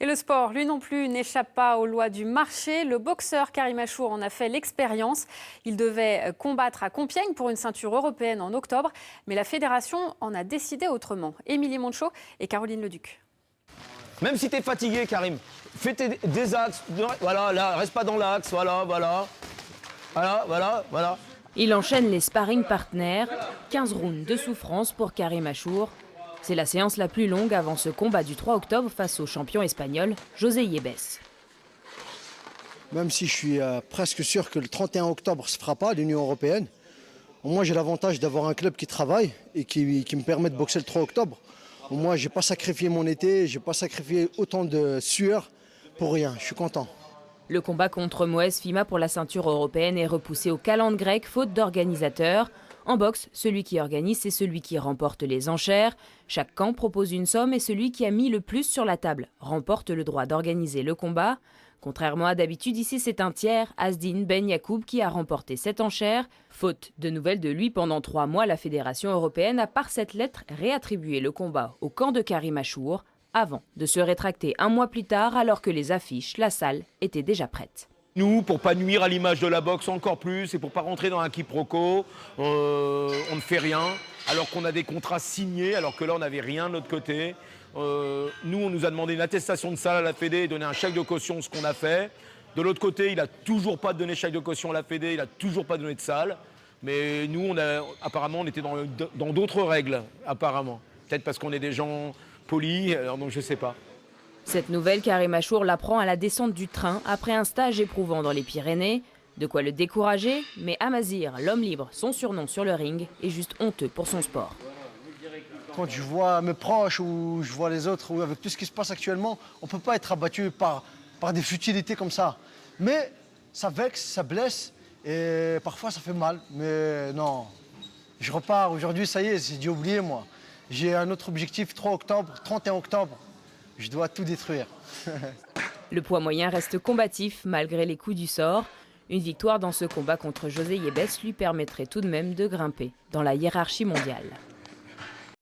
Et le sport, lui non plus, n'échappe pas aux lois du marché. Le boxeur Karim Achour en a fait l'expérience. Il devait combattre à Compiègne pour une ceinture européenne en octobre, mais la fédération en a décidé autrement. Émilie Monchot et Caroline Leduc. Même si tu es fatigué, Karim, fais des axes. Voilà, là, reste pas dans l'axe. Voilà. Il enchaîne les sparring partners. 15 rounds de souffrance pour Karim Achour. C'est la séance la plus longue avant ce combat du 3 octobre face au champion espagnol José Yebes. Même si je suis presque sûr que le 31 octobre ne se fera pas, l'Union européenne, moi j'ai l'avantage d'avoir un club qui travaille et qui me permet de boxer le 3 octobre. Moi, je n'ai pas sacrifié mon été, je n'ai pas sacrifié autant de sueur pour rien. Je suis content. Le combat contre Moez Fima pour la ceinture européenne est repoussé au calendrier grec, faute d'organisateur. En boxe, celui qui organise, c'est celui qui remporte les enchères. Chaque camp propose une somme et celui qui a mis le plus sur la table remporte le droit d'organiser le combat. Contrairement à d'habitude, ici c'est un tiers, Asdin Ben Yacoub, qui a remporté cette enchère. Faute de nouvelles de lui pendant 3 mois, la Fédération européenne a par cette lettre réattribué le combat au camp de Karim Achour, avant de se rétracter un mois plus tard alors que les affiches, la salle, étaient déjà prêtes. Nous, pour pas nuire à l'image de la boxe encore plus et pour pas rentrer dans un quiproquo, on ne fait rien alors qu'on a des contrats signés, alors que là on n'avait rien de notre côté. Nous, on nous a demandé une attestation de salle à la Fédé et donné un chèque de caution, ce qu'on a fait. De l'autre côté, il n'a toujours pas donné chèque de caution à la Fédé, il n'a toujours pas donné de salle. Mais nous, apparemment, on était dans d'autres règles, apparemment. Peut-être parce qu'on est des gens polis, alors donc je ne sais pas. Cette nouvelle, Karim Achour l'apprend à la descente du train après un stage éprouvant dans les Pyrénées. De quoi le décourager, mais Amazir, l'homme libre, son surnom sur le ring, est juste honteux pour son sport. Quand je vois mes proches ou je vois les autres, ou avec tout ce qui se passe actuellement, on ne peut pas être abattu par des futilités comme ça. Mais ça vexe, ça blesse et parfois ça fait mal. Mais non, je repars. Aujourd'hui, ça y est, j'ai dû oublier moi. J'ai un autre objectif, 3 octobre, 31 octobre. Je dois tout détruire. Le poids moyen reste combatif malgré les coups du sort. Une victoire dans ce combat contre José Yebes lui permettrait tout de même de grimper dans la hiérarchie mondiale.